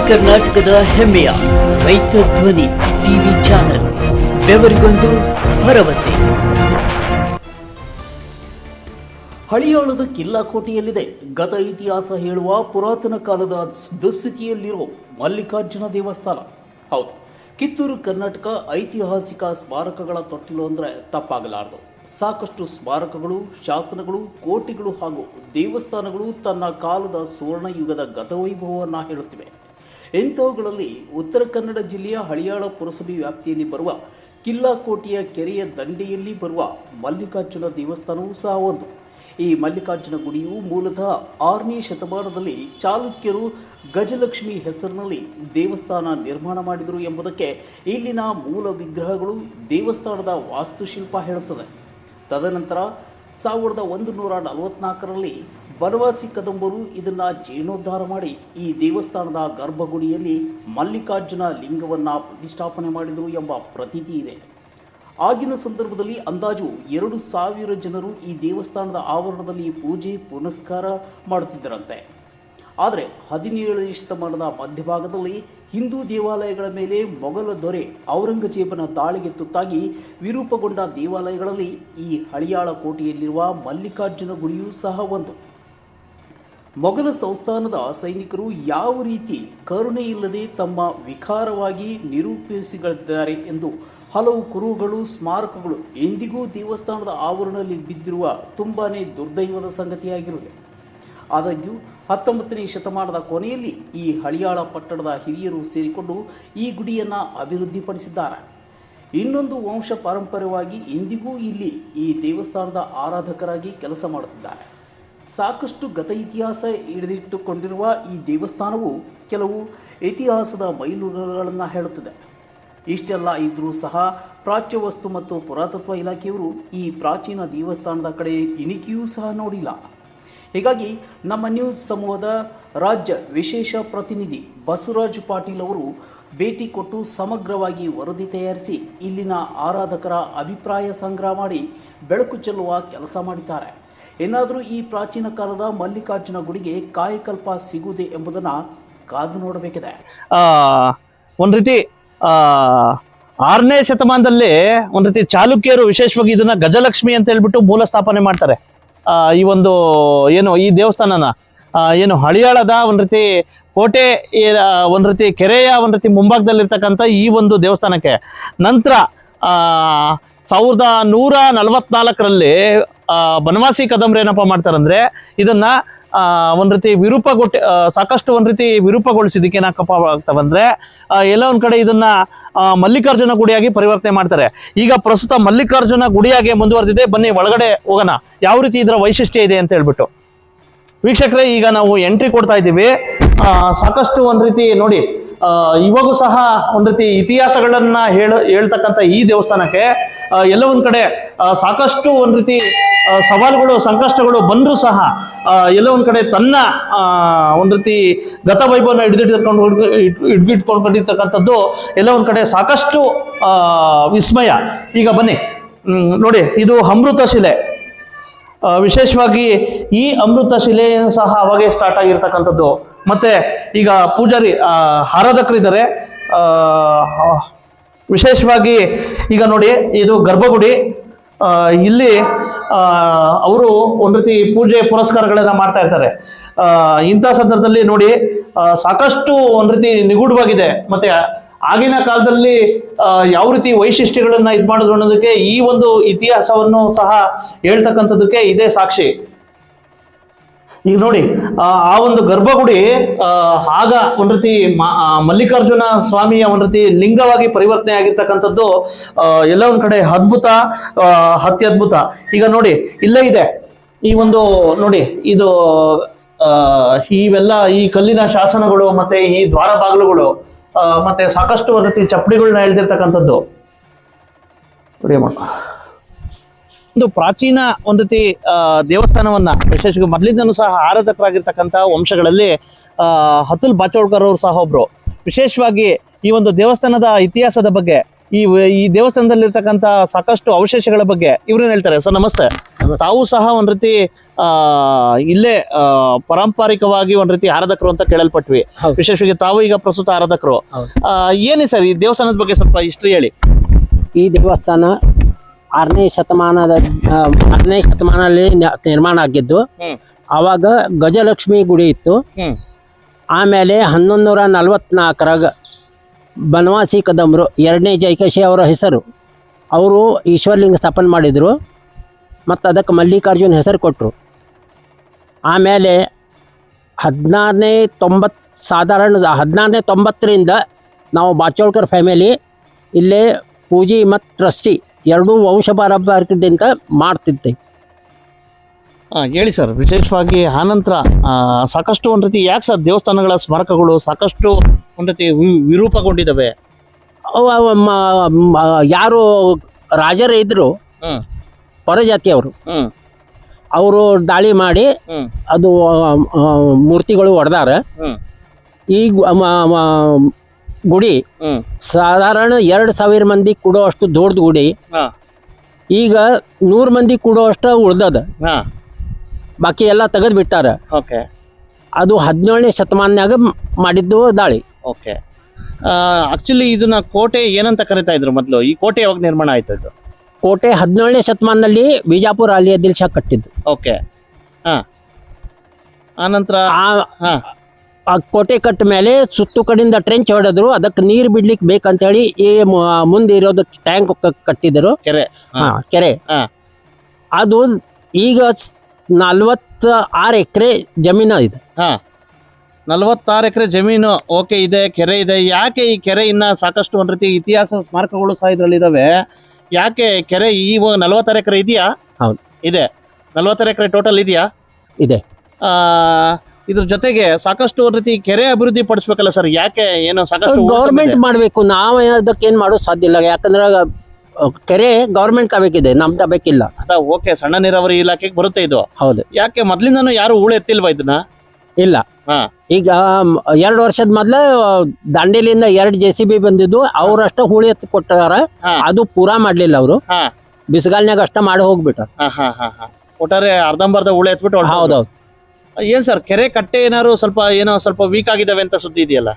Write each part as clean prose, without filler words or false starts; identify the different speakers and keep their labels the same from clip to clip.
Speaker 1: ಕರ್ನಾಟಕದ ಹೆಮ್ಮೆಯ ರೈತ ಧ್ವನಿ ಟಿವಿ ಚಾನೆಲ್, ಬೆವರಿಗೊಂದು ಭರವಸೆ. ಹಳಿಯಾಳದ ಕಿಲ್ಲಾಕೋಟೆಯಲ್ಲಿದೆ ಗತ ಇತಿಹಾಸ ಹೇಳುವ ಪುರಾತನ ಕಾಲದ ದುಸ್ಥಿತಿಯಲ್ಲಿರುವ ಮಲ್ಲಿಕಾರ್ಜುನ ದೇವಸ್ಥಾನ. ಹೌದು, ಕಿತ್ತೂರು ಕರ್ನಾಟಕ ಐತಿಹಾಸಿಕ ಸ್ಮಾರಕಗಳ ತೊಟ್ಟಿಲು ಅಂದರೆ ತಪ್ಪಾಗಲಾರದು. ಸಾಕಷ್ಟು ಸ್ಮಾರಕಗಳು, ಶಾಸನಗಳು, ಕೋಟೆಗಳು ಹಾಗೂ ದೇವಸ್ಥಾನಗಳು ತನ್ನ ಕಾಲದ ಸುವರ್ಣ ಯುಗದ ಗತವೈಭವವನ್ನು ಹೇಳುತ್ತಿವೆ. ಇಂಥವುಗಳಲ್ಲಿ ಉತ್ತರ ಕನ್ನಡ ಜಿಲ್ಲೆಯ ಹಳಿಯಾಳ ಪುರಸಭೆ ವ್ಯಾಪ್ತಿಯಲ್ಲಿ ಬರುವ ಕಿಲ್ಲಾಕೋಟೆಯ ಕೆರೆಯ ದಂಡೆಯಲ್ಲಿ ಬರುವ ಮಲ್ಲಿಕಾರ್ಜುನ ದೇವಸ್ಥಾನವೂ ಸಹ ಒಂದು. ಈ ಮಲ್ಲಿಕಾರ್ಜುನ ಗುಡಿಯು ಮೂಲತಃ 6ನೇ ಶತಮಾನದಲ್ಲಿ ಚಾಲುಕ್ಯರು ಗಜಲಕ್ಷ್ಮಿ ಹೆಸರಿನಲ್ಲಿ ದೇವಸ್ಥಾನ ನಿರ್ಮಾಣ ಮಾಡಿದರು ಎಂಬುದಕ್ಕೆ ಇಲ್ಲಿನ ಮೂಲ ವಿಗ್ರಹಗಳು, ದೇವಸ್ಥಾನದ ವಾಸ್ತುಶಿಲ್ಪ ಹೇಳುತ್ತದೆ. ತದನಂತರ 1144ರಲ್ಲಿ ಬನವಾಸಿ ಕದಂಬರು ಇದನ್ನು ಜೀರ್ಣೋದ್ಧಾರ ಮಾಡಿ ಈ ದೇವಸ್ಥಾನದ ಗರ್ಭಗುಡಿಯಲ್ಲಿ ಮಲ್ಲಿಕಾರ್ಜುನ ಲಿಂಗವನ್ನು ಪ್ರತಿಷ್ಠಾಪನೆ ಮಾಡಿದರು ಎಂಬ ಪ್ರತೀತಿ ಇದೆ. ಆಗಿನ ಸಂದರ್ಭದಲ್ಲಿ ಅಂದಾಜು 2000 ಜನರು ಈ ದೇವಸ್ಥಾನದ ಆವರಣದಲ್ಲಿ ಪೂಜೆ ಪುನಸ್ಕಾರ ಮಾಡುತ್ತಿದ್ದರಂತೆ. ಆದರೆ 17ನೇ ಶತಮಾನದ ಮಧ್ಯಭಾಗದಲ್ಲಿ ಹಿಂದೂ ದೇವಾಲಯಗಳ ಮೇಲೆ ಮೊಘಲ ದೊರೆ ಔರಂಗಜೇಬನ ದಾಳಿಗೆ ತುತ್ತಾಗಿ ವಿರೂಪಗೊಂಡ ದೇವಾಲಯಗಳಲ್ಲಿ ಈ ಹಳಿಯಾಳ ಕೋಟೆಯಲ್ಲಿರುವ ಮಲ್ಲಿಕಾರ್ಜುನ ಗುಡಿಯೂ ಸಹ ಒಂದು. ಮೊಘಲ ಸಂಸ್ಥಾನದ ಸೈನಿಕರು ಯಾವ ರೀತಿ ಕರುಣೆ ಇಲ್ಲದೆ ತಮ್ಮ ವಿಕಾರವಾಗಿ ನಿರೂಪಿಸಿದ್ದಾರೆ ಎಂದು ಹಲವು ಕುರುಹುಗಳು, ಸ್ಮಾರಕಗಳು ಎಂದಿಗೂ ದೇವಸ್ಥಾನದ ಆವರಣದಲ್ಲಿ ಬಿದ್ದಿರುವ ತುಂಬಾನೇ ದುರ್ದೈವದ ಸಂಗತಿಯಾಗಿರುತ್ತದೆ. ಆದಾಗ್ಯೂ 19ನೇ ಶತಮಾನದ ಕೊನೆಯಲ್ಲಿ ಈ ಹಳಿಯಾಳ ಪಟ್ಟಣದ ಹಿರಿಯರು ಸೇರಿಕೊಂಡು ಈ ಗುಡಿಯನ್ನು ಅಭಿವೃದ್ಧಿಪಡಿಸಿದ್ದಾರೆ. ಇನ್ನೊಂದು ವಂಶ ಪಾರಂಪರ್ಯವಾಗಿ ಇಂದಿಗೂ ಇಲ್ಲಿ ಈ ದೇವಸ್ಥಾನದ ಆರಾಧಕರಾಗಿ ಕೆಲಸ ಮಾಡುತ್ತಿದ್ದಾರೆ. ಸಾಕಷ್ಟು ಗತ ಇತಿಹಾಸ ಹಿಡಿದಿಟ್ಟುಕೊಂಡಿರುವ ಈ ದೇವಸ್ಥಾನವು ಕೆಲವು ಇತಿಹಾಸದ ಮೈಲುಗಲ್ಲುಗಳನ್ನು ಹೇಳುತ್ತದೆ. ಇಷ್ಟೆಲ್ಲ ಇದ್ದರೂ ಸಹ ಪ್ರಾಚ್ಯ ವಸ್ತು ಮತ್ತು ಪುರಾತತ್ವ ಇಲಾಖೆಯವರು ಈ ಪ್ರಾಚೀನ ದೇವಸ್ಥಾನದ ಕಡೆ ಇಣಿಕೆಯೂ ಸಹ ನೋಡಿಲ್ಲ. ಹೀಗಾಗಿ ನಮ್ಮ ನ್ಯೂಸ್ ಸಮೂಹದ ರಾಜ್ಯ ವಿಶೇಷ ಪ್ರತಿನಿಧಿ ಬಸವರಾಜ್ ಪಾಟೀಲ್ ಅವರು ಭೇಟಿ ಕೊಟ್ಟು ಸಮಗ್ರವಾಗಿ ವರದಿ ತಯಾರಿಸಿ ಇಲ್ಲಿನ ಆರಾಧಕರ ಅಭಿಪ್ರಾಯ ಸಂಗ್ರಹ ಮಾಡಿ ಬೆಳಕು ಚೆಲ್ಲುವ ಕೆಲಸ ಮಾಡಿದ್ದಾರೆ. ಏನಾದರೂ ಈ ಪ್ರಾಚೀನ ಕಾಲದ ಮಲ್ಲಿಕಾರ್ಜುನ ಗುಡಿಗೆ ಕಾಯಕಲ್ಪ ಸಿಗುವುದೇ ಎಂಬುದನ್ನು ಕಾದು ನೋಡಬೇಕಿದೆ.
Speaker 2: ಒಂದು ರೀತಿ 6ನೇ ಶತಮಾನದಲ್ಲಿ ಒಂದು ರೀತಿ ಚಾಲುಕ್ಯರು ವಿಶೇಷವಾಗಿ ಇದನ್ನ ಗಜಲಕ್ಷ್ಮಿ ಅಂತ ಹೇಳ್ಬಿಟ್ಟು ಮೂಲ ಸ್ಥಾಪನೆ ಮಾಡ್ತಾರೆ. ಈ ಒಂದು ಏನು ಈ ದೇವಸ್ಥಾನನ ಏನು ಹಳಿಯಾಳದ ಒಂದು ರೀತಿ ಕೋಟೆ ಒಂದು ರೀತಿ ಕೆರೆಯ ಒಂದು ರೀತಿ ಮುಂಭಾಗದಲ್ಲಿರ್ತಕ್ಕಂಥ ಈ ಒಂದು ದೇವಸ್ಥಾನಕ್ಕೆ ನಂತರ 1144ರಲ್ಲಿ ಬನವಾಸಿ ಕದಂಬರು ಏನಪ್ಪ ಮಾಡ್ತಾರಂದ್ರೆ ಇದನ್ನ ಒಂದು ರೀತಿ ಸಾಕಷ್ಟು ಒಂದು ರೀತಿ ವಿರೂಪಗೊಳಿಸಿದಕ್ಕೆ ಏನಾಕಪ್ಪ ಆಗ್ತಾವಂದ್ರೆ ಎಲ್ಲ ಒಂದ್ ಕಡೆ ಇದನ್ನ ಮಲ್ಲಿಕಾರ್ಜುನ ಗುಡಿಯಾಗಿ ಪರಿವರ್ತನೆ ಮಾಡ್ತಾರೆ. ಈಗ ಪ್ರಸ್ತುತ ಮಲ್ಲಿಕಾರ್ಜುನ ಗುಡಿಯಾಗಿ ಮುಂದುವರೆದಿದೆ. ಬನ್ನಿ ಒಳಗಡೆ ಹೋಗೋಣ, ಯಾವ ರೀತಿ ಇದರ ವೈಶಿಷ್ಟ್ಯ ಇದೆ ಅಂತ ಹೇಳ್ಬಿಟ್ಟು. ವೀಕ್ಷಕರೇ, ಈಗ ನಾವು ಎಂಟ್ರಿ ಕೊಡ್ತಾ ಇದ್ದೀವಿ. ಸಾಕಷ್ಟು ಒಂದು ರೀತಿ ನೋಡಿ, ಇವಾಗೂ ಸಹ ಒಂದು ರೀತಿ ಇತಿಹಾಸಗಳನ್ನ ಹೇಳ್ತಕ್ಕಂಥ ಈ ದೇವಸ್ಥಾನಕ್ಕೆ ಎಲ್ಲ ಒಂದ್ ಕಡೆ ಸಾಕಷ್ಟು ಒಂದು ರೀತಿ ಸವಾಲುಗಳು, ಸಂಕಷ್ಟಗಳು ಬಂದರೂ ಸಹ ಎಲ್ಲ ಒಂದ್ ಕಡೆ ತನ್ನ ಒಂದು ರೀತಿ ಗತ ವೈಭವನ ಹಿಡಿದಿಟ್ಕೊಂಡಿರ್ತಕ್ಕಂಥದ್ದು ಎಲ್ಲ ಒಂದ್ ಕಡೆ ಸಾಕಷ್ಟು ವಿಸ್ಮಯ. ಈಗ ಬನ್ನಿ ನೋಡಿ, ಇದು ಅಮೃತ ಶಿಲೆ. ವಿಶೇಷವಾಗಿ ಈ ಅಮೃತ ಶಿಲೆ ಸಹ ಅವಾಗೆ ಸ್ಟಾರ್ಟ್ ಆಗಿರ್ತಕ್ಕಂಥದ್ದು. ಮತ್ತೆ ಈಗ ಪೂಜಾರಿ ಆರಾಧಕರಿದ್ದಾರೆ. ವಿಶೇಷವಾಗಿ ಈಗ ನೋಡಿ, ಇದು ಗರ್ಭಗುಡಿ. ಇಲ್ಲಿ ಅವರು ಒಂದು ರೀತಿ ಪೂಜೆ ಪುರಸ್ಕಾರಗಳನ್ನ ಮಾಡ್ತಾ ಇರ್ತಾರೆ. ಇಂಥ ಸಂದರ್ಭದಲ್ಲಿ ನೋಡಿ, ಸಾಕಷ್ಟು ಒಂದು ರೀತಿ ನಿಗೂಢವಾಗಿದೆ. ಮತ್ತೆ ಆಗಿನ ಕಾಲದಲ್ಲಿ ಯಾವ ರೀತಿ ವೈಶಿಷ್ಟ್ಯಗಳನ್ನ ಇದು ಮಾಡಿದ್ರು ಅನ್ನೋದಕ್ಕೆ ಈ ಒಂದು ಇತಿಹಾಸವನ್ನು ಸಹ ಹೇಳ್ತಕ್ಕಂಥದ್ದಕ್ಕೆ ಇದೇ ಸಾಕ್ಷಿ. ಈಗ ನೋಡಿ, ಆ ಒಂದು ಗರ್ಭಗುಡಿ ಆಗ ಒಂದು ರೀತಿ ಮಲ್ಲಿಕಾರ್ಜುನ ಸ್ವಾಮಿಯ ಒಂದು ರೀತಿ ಲಿಂಗವಾಗಿ ಪರಿವರ್ತನೆ ಆಗಿರ್ತಕ್ಕಂಥದ್ದು ಎಲ್ಲ ಒಂದ್ ಕಡೆ ಅದ್ಭುತ, ಅತ್ಯದ್ಭುತ. ಈಗ ನೋಡಿ, ಇಲ್ಲೇ ಇದೆ ಈ ಒಂದು ನೋಡಿ, ಇದು ಇವೆಲ್ಲ ಈ ಕಲ್ಲಿನ ಶಾಸನಗಳು, ಮತ್ತೆ ಈ ದ್ವಾರ ಬಾಗಿಲುಗಳು, ಮತ್ತೆ ಸಾಕಷ್ಟು ಒಂದು ರೀತಿ ಚಪ್ಪಡಿಗಳನ್ನ ಎಳೆದಿರ್ತಕ್ಕಂಥದ್ದು ನೋಡಿ. ಒಂದು ಪ್ರಾಚೀನ ಒಂದು ರೀತಿ ದೇವಸ್ಥಾನವನ್ನ ವಿಶೇಷವಾಗಿ ಮೊದಲಿಂದನೂ ಸಹ ಆರಾಧಕರಾಗಿರ್ತಕ್ಕಂಥ ವಂಶಗಳಲ್ಲಿ ಅತುಲ್ ಬಾಚೋಳ್ಕರ್ ಅವರು ಸಹ ಒಬ್ರು. ವಿಶೇಷವಾಗಿ ಈ ಒಂದು ದೇವಸ್ಥಾನದ ಇತಿಹಾಸದ ಬಗ್ಗೆ ಈ ದೇವಸ್ಥಾನದಲ್ಲಿರ್ತಕ್ಕಂಥ ಸಾಕಷ್ಟು ಅವಶೇಷಗಳ ಬಗ್ಗೆ ಇವ್ರೇನ್ ಹೇಳ್ತಾರೆ. ಸರ್ ನಮಸ್ತೆ. ತಾವು ಸಹ ಒಂದ್ ರೀತಿ ಇಲ್ಲೇ ಪಾರಂಪರಿಕವಾಗಿ ಒಂದ್ ರೀತಿ ಆರಾಧಕರು ಅಂತ ಕೇಳಲ್ಪಟ್ವಿ. ವಿಶೇಷವಾಗಿ ತಾವು ಈಗ ಪ್ರಸ್ತುತ ಆರಾಧಕರು. ಏನೇ ಸರ್ ಈ ದೇವಸ್ಥಾನದ ಬಗ್ಗೆ ಸ್ವಲ್ಪ ಹಿಸ್ಟ್ರಿ ಹೇಳಿ.
Speaker 3: ಈ ದೇವಸ್ಥಾನ 6ನೇ ಶತಮಾನದಲ್ಲಿ ನಿರ್ಮಾಣ ಆಗಿದ್ದು. ಆವಾಗ ಗಜಲಕ್ಷ್ಮಿ ಗುಡಿ ಇತ್ತು. ಆಮೇಲೆ 1144ರಾಗ ಬನವಾಸಿ ಕದಂಬರು 2ನೇ ಜೈಕೇಶಿ ಅವರ ಹೆಸರು, ಅವರು ಈಶ್ವರಲಿಂಗ ಸ್ಥಾಪನೆ ಮಾಡಿದರು ಮತ್ತು ಅದಕ್ಕೆ ಮಲ್ಲಿಕಾರ್ಜುನ ಹೆಸರು ಕೊಟ್ಟರು. ಆಮೇಲೆ 1690ರಿಂದ ನಾವು ಬಾಚೋಳ್ಕರ್ ಫ್ಯಾಮಿಲಿ ಇಲ್ಲೇ ಪೂಜೆ ಮತ್ತು ಟ್ರಸ್ಟಿ ಎರಡೂ ವಂಶ ಪಾರಂಪರಿಕದಿಂದ ಮಾಡ್ತಿದ್ದೆ.
Speaker 2: ಹೇಳಿ ಸರ್. ವಿಶೇಷವಾಗಿ ಆನಂತರ ಸಾಕಷ್ಟು ಒಂದ್ ರೀತಿ ಯಾಕೆ ಸರ್ ದೇವಸ್ಥಾನಗಳ ಸ್ಮಾರಕಗಳು ಸಾಕಷ್ಟು ಒಂದ್ ರೀತಿ ವಿರೂಪಗೊಂಡಿದ್ದಾವೆ?
Speaker 3: ಯಾರು ರಾಜರು ಇದ್ರು ಹೊರಜಾತಿಯವರು, ಅವರು ದಾಳಿ ಮಾಡಿ ಅದು ಮೂರ್ತಿಗಳು ಹೊಡೆದಾರ. ಈ ಗುಡಿ ಸಾಧಾರಣ 2000 ಮಂದಿ ಕೂಡೋ ಅಷ್ಟು ದೊಡ್ಡ ಗುಡಿ. ಈಗ 100 ಮಂದಿ ಕೂಡೋ ಅಷ್ಟ ಉಳ್ದದ, ಬಾಕಿ ಎಲ್ಲ ತೆಗೆದು ಬಿಟ್ಟಾರ. ಅದು 17ನೇ ಶತಮಾನದಾಗ ಮಾಡಿದ್ದು ದಾಳಿ.
Speaker 2: ಆಕ್ಚುಲಿ ಇದನ್ನ ಕೋಟೆ ಏನಂತ ಕರಿತಾ ಇದ್ರು ಮೊದಲು? ಈ ಕೋಟೆ ಯಾವಾಗ ನಿರ್ಮಾಣ ಆಯ್ತು? ಇದು
Speaker 3: ಕೋಟೆ 17ನೇ ಶತಮಾನದಲ್ಲಿ ಬಿಜಾಪುರ ಅಲಿ ಆದಿಲ್ ಶಾ ಕಟ್ಟಿದ್ದು.
Speaker 2: ಆನಂತರ
Speaker 3: ಆ ಕೋಟೆ ಕಟ್ಟ ಮೇಲೆ ಸುತ್ತು ಕಡೆಯಿಂದ ಟ್ರೆಂಚ್ ಹೊಡೆದ್ರು. ಅದಕ್ಕೆ ನೀರು ಬಿಡ್ಲಿಕ್ಕೆ ಬೇಕಂತೇಳಿ ಈ ಮುಂದೆ ಇರೋದು ಟ್ಯಾಂಕ್ ಕಟ್ಟಿದ್ರು, ಕೆರೆ. ಅದು ಈಗ 46 ಎಕರೆ ಜಮೀನು ಇದೆ.
Speaker 2: 46 ಎಕರೆ ಜಮೀನು ಇದೆ, ಕೆರೆ ಇದೆ. ಯಾಕೆ ಈ ಕೆರೆ ಇನ್ನ ಸಾಕಷ್ಟು ಒಂದ್ ರೀತಿ ಇತಿಹಾಸ ಸ್ಮಾರಕಗಳು ಸಹ ಇದ್ರಲ್ಲಿ ಇದಾವೆ. ಯಾಕೆ ಕೆರೆ ಇವಾಗ 46 ಎಕರೆ ಇದೆಯಾ?
Speaker 3: ಹೌದು
Speaker 2: ಇದೆ. 46 ಎಕರೆ ಟೋಟಲ್ ಇದೆಯಾ?
Speaker 3: ಇದೆ.
Speaker 2: ಇದ್ರ ಜೊತೆಗೆ ಸಾಕಷ್ಟು ಒಂದ್ ರೀತಿ ಕೆರೆ ಅಭಿವೃದ್ಧಿ ಪಡಿಸ್ಬೇಕಲ್ಲ ಸರ್? ಯಾಕೆ ಏನೋ ಸಾಕಷ್ಟು
Speaker 3: ಗೌರ್ಮೆಂಟ್ ಮಾಡ್ಬೇಕು, ನಾವು ಅದಕ್ಕೆ ಏನ್ ಮಾಡೋದು ಸಾಧ್ಯ ಇಲ್ಲ. ಯಾಕಂದ್ರೆ ಕೆರೆ ಗೌರ್ಮೆಂಟ್ ತಗೋಬೇಕಿದೆ, ನಮ್ ತಗೋಬೇಕಿಲ್ಲ.
Speaker 2: ಓಕೆ, ಸಣ್ಣ ನೀರಾವರಿ ಇಲಾಖೆಗೆ ಬರುತ್ತೆ ಇದು.
Speaker 3: ಹೌದು.
Speaker 2: ಯಾಕೆ ಮೊದ್ಲಿಂದಾನು ಯಾರು ಹೂಳು ಎತ್ತಿಲ್ವಾ ಇದನ್ನ?
Speaker 3: ಇಲ್ಲ. ಈಗ 2 ವರ್ಷದ ಮೊದ್ಲ ದಾಂಡೇಲಿಯಿಂದ 2 JCB ಬಂದಿದ್ದು, ಅವ್ರಷ್ಟ ಹೂಳಿ ಎತ್ತು ಕೊಟ್ಟಾರ. ಅದು ಪೂರಾ ಮಾಡ್ಲಿಲ್ಲ ಅವರು, ಬಿಸಿಗಾಲ್ನಾಗ ಅಷ್ಟ ಮಾಡಿ ಹೋಗ್ಬಿಟ್ಟಾರ.
Speaker 2: ಒಟ್ಟಾರೆ ಅರ್ಧಂಬರ್ಧ ಹೂಳು ಎತ್ಬಿಟ್ಟು.
Speaker 3: ಹೌದೌದು.
Speaker 2: ಏನ್ ಸರ್ ಕೆರೆ ಕಟ್ಟೆ ಏನಾರು ಸ್ವಲ್ಪ ವೀಕ್ ಆಗಿದಾವೆ ಅಂತ ಸುದ್ದಿ ಇದೆಯಲ್ಲ?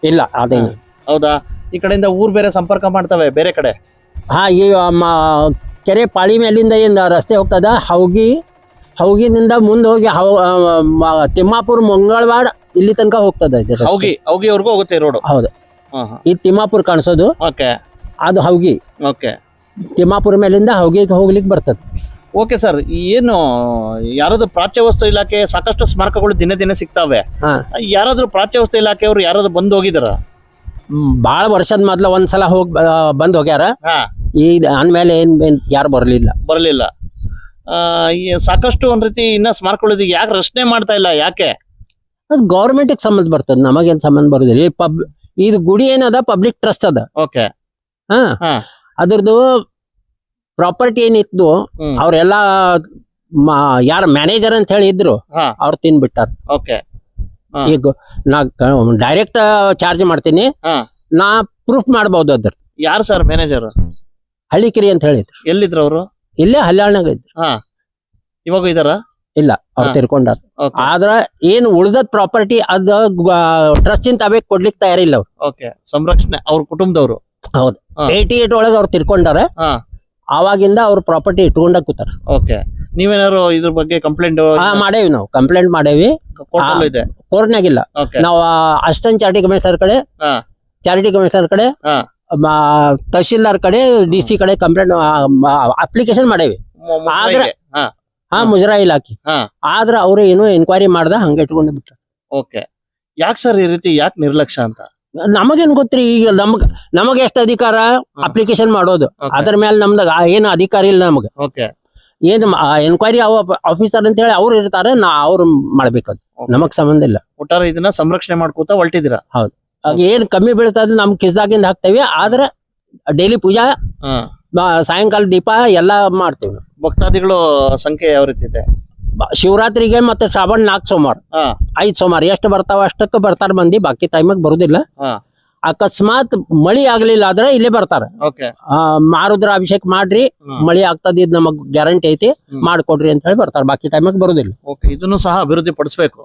Speaker 3: ಇಲ್ಲ, ಅದೇನು.
Speaker 2: ಹೌದಾ? ಈ ಕಡೆಯಿಂದ ಊರ್ ಬೇರೆ ಸಂಪರ್ಕ ಮಾಡ್ತವೆ ಬೇರೆ ಕಡೆ.
Speaker 3: ಈ ಕೆರೆ ಪಾಳಿ ಮೇಲಿಂದ ಏನ್ ರಸ್ತೆ ಹೋಗ್ತದ, ಹೌಗಿನಿಂದ ಮುಂದೆ ಹೋಗಿ ತಿಮ್ಮಾಪುರ ಮಂಗಳವಾಡ ಇಲ್ಲಿ ತನಕ ಹೋಗ್ತದ.
Speaker 2: ಹೌಗಿವರೆಗೂ ಹೋಗುತ್ತೆ ರೋಡ್.
Speaker 3: ಹೌದು. ಈ ತಿಮ್ಮಾಪುರ ಕಾಣಿಸೋದು ಅದು ಹೌಗಿ. ತಿಮ್ಮಾಪುರ ಮೇಲಿಂದ ಹೌಗಿಗೆ ಹೋಗ್ಲಿಕ್ಕೆ ಬರ್ತದೆ.
Speaker 2: ಓಕೆ ಸರ್, ಏನು ಯಾರಾದ್ರೂ ಪ್ರಾಚ್ಯ ವಸ್ತು ಇಲಾಖೆ ಸಾಕಷ್ಟು ಸ್ಮಾರಕಗಳು ದಿನ ದಿನ ಸಿಗ್ತಾವೆ. ಯಾರಾದ್ರೂ ಪ್ರಾಚ್ಯ ವಸ್ತು ಇಲಾಖೆಯವರು ಯಾರಾದ್ರೂ ಬಂದು ಹೋಗಿದಾರ?
Speaker 3: ಬಾಳ ವರ್ಷದ ಮೊದ್ಲ ಒಂದ್ಸಲ ಹೋಗಿ ಬಂದ್ ಹೋಗ್ಯಾರ. ಈಗ ಅಂದ್ಮೇಲೆ ಏನ್ ಯಾರು ಬರಲಿಲ್ಲ.
Speaker 2: ಸಾಕಷ್ಟು ಒಂದ್ ರೀತಿ ಇನ್ನ ಸ್ಮಾರಕಗಳು ಯಾಕೆ ರಚನೆ ಮಾಡ್ತಾ ಇಲ್ಲ? ಯಾಕೆ?
Speaker 3: ಅದು ಗೌರ್ಮೆಂಟ್ ಸಂಬಂಧ ಬರ್ತದ, ನಮಗೇನ್ ಸಂಬಂಧ ಬರುದಿಲ್ಲ. ಇದು ಗುಡಿ ಏನದ ಪಬ್ಲಿಕ್ ಟ್ರಸ್ಟ್ ಅದ.
Speaker 2: ಓಕೆ.
Speaker 3: ಅದ್ರದ್ದು ಪ್ರಾಪರ್ಟಿ ಏನಿತ್ತು ಅವ್ರೆಲ್ಲ ಯಾರ ಮ್ಯಾನೇಜರ್ ಅಂತ ಹೇಳಿ ಇದ್ರು, ಅವ್ರು ತಿನ್ಬಿಟ್ಟಾರ. ಈಗ ನಾ ಡೈರೆಕ್ಟ್ ಚಾರ್ಜ್ ಮಾಡ್ತೀನಿ, ನಾ ಪ್ರೂಫ್ ಮಾಡಬಹುದು. ಅದ್ರ
Speaker 2: ಯಾರು ಸರ್ ಮ್ಯಾನೇಜರ್?
Speaker 3: ಹಳ್ಳಿಕೆರೆ ಅಂತ ಹೇಳಿದ್ರು.
Speaker 2: ಎಲ್ಲಿದ್ರು ಅವರು?
Speaker 3: ಇಲ್ಲೇ ಹಲ್ಯಾಳ್ನಾಗ ಇದ್ರು.
Speaker 2: ಇವಾಗ ಇದಾರ?
Speaker 3: ಇಲ್ಲ, ಅವ್ರು ತಿರ್ಕೊಂಡಾರ. ಆದ್ರ ಏನ್ ಉಳ್ದದ್ ಪ್ರಾಪರ್ಟಿ ಅದ ಟ್ರಸ್ಟ್ ಇಂತ ಅವೇ ಕೊಡ್ಲಿಕ್ಕೆ ತಯಾರಿಲ್ಲ ಅವ್ರು.
Speaker 2: ಸಂರಕ್ಷಣೆ ಅವ್ರ ಕುಟುಂಬದವರು.
Speaker 3: ಹೌದು. 88 ಒಳಗ ಅವ್ರು ತಿರ್ಕೊಂಡಾರ. ಆವಾಗಿಂದ ಅವ್ರ ಪ್ರಾಪರ್ಟಿ ಇಟ್ಕೊಂಡ ಕೂತಾರ.
Speaker 2: ನೀವೇನಾರು ಇದ್ರ ಬಗ್ಗೆ ಕಂಪ್ಲೇಂಟ್?
Speaker 3: ಮಾಡೇವಿ, ನಾವು ಕಂಪ್ಲೇಂಟ್ ಮಾಡೇವಿ. ಕೋರ್ಟ್ನಾಗಿಲ್ಲ, ನಾವು ಅಸಿಸ್ಟೆಂಟ್ ಚಾರಿಟಿ ಕಮಿಷನರ್ ಕಡೆ, ತಹಶೀಲ್ದಾರ್ ಕಡೆ, DC ಕಡೆ ಕಂಪ್ಲೇಂಟ್ ಅಪ್ಲಿಕೇಶನ್ ಮಾಡೇವಿ. ಆದ್ರೆ ಮುಜರಾಯಿ ಇಲಾಖೆ ಆದ್ರ ಅವ್ರು ಏನು ಎನ್ಕ್ವೈರಿ ಮಾಡ್ದ ಹಂಗ ಇಟ್ಕೊಂಡು ಬಿಟ್ಟ.
Speaker 2: ಯಾಕೆ ಸರ್ ಈ ರೀತಿ? ಯಾಕೆ ನಿರ್ಲಕ್ಷ್ಯ ಅಂತ?
Speaker 3: ನಮಗೇನ್ ಗೊತ್ತ್ರಿ? ಈಗ ನಮಗ ಎಷ್ಟು ಅಧಿಕಾರ ಅಪ್ಲಿಕೇಶನ್ ಮಾಡೋದು, ಅದ್ರ ಮೇಲೆ ನಮ್ದ ಏನು ಅಧಿಕಾರ ಇಲ್ಲ ನಮಗ. ಏನ್ ಎನ್ಕ್ವೈರಿ ಆಫೀಸರ್ ಅಂತ ಹೇಳಿ ಅವ್ರು ಇರ್ತಾರೆ, ಅವ್ರು ಮಾಡ್ಬೇಕದು, ನಮಗ್ ಸಂಬಂಧ ಇಲ್ಲ.
Speaker 2: ಒಟ್ಟಾರೆ ಇದನ್ನ ಸಂರಕ್ಷಣೆ ಮಾಡ್ಕೋತಾ ಹೊರಟಿದ್ದೀರಾ?
Speaker 3: ಹೌದು. ಏನ್ ಕಮ್ಮಿ ಬೀಳ್ತದ ನಮ್ ಕಿಸ್ದಾಗಿಂದ ಹಾಕ್ತೇವಿ. ಆದ್ರೆ ಡೈಲಿ ಪೂಜಾ, ಸಾಯಂಕಾಲ ದೀಪ ಎಲ್ಲಾ ಮಾಡ್ತೇವಿ.
Speaker 2: ಭಕ್ತಾದಿಗಳು ಸಂಖ್ಯೆ ಯಾವ ರೀತಿ ಇದೆ?
Speaker 3: ಶಿವರಾತ್ರಿಗೆ ಮತ್ತೆ ಶ್ರಾವಣ 4 ಸೋಮವಾರ 5 ಸೋಮವಾರ ಎಷ್ಟು ಬರ್ತಾವ ಅಷ್ಟಕ್ಕೆ ಬರ್ತಾರ ಮಂದಿ, ಬಾಕಿ ಟೈಮಿಗೆ ಬರುದಿಲ್ಲ. ಅಕಸ್ಮಾತ್ ಮಳಿ ಆಗ್ಲಿಲ್ಲ ಆದ್ರೆ ಇಲ್ಲೇ ಬರ್ತಾರ.
Speaker 2: ಓಕೆ.
Speaker 3: ಮಾರುದ್ರ ಅಭಿಷೇಕ ಮಾಡ್ರಿ, ಮಳಿ ಆಗ್ತದ, ಇದ್ ನಮಗ್ ಗ್ಯಾರಂಟಿ ಐತಿ, ಮಾಡ್ಕೊಡ್ರಿ ಅಂತ ಹೇಳಿ ಬರ್ತಾರ. ಬಾಕಿ ಟೈಮಿಗೆ ಬರುದಿಲ್ಲ.
Speaker 2: ಓಕೆ, ಇದನ್ನು ಸಹ ಅಭಿವೃದ್ಧಿ ಪಡಿಸಬೇಕು.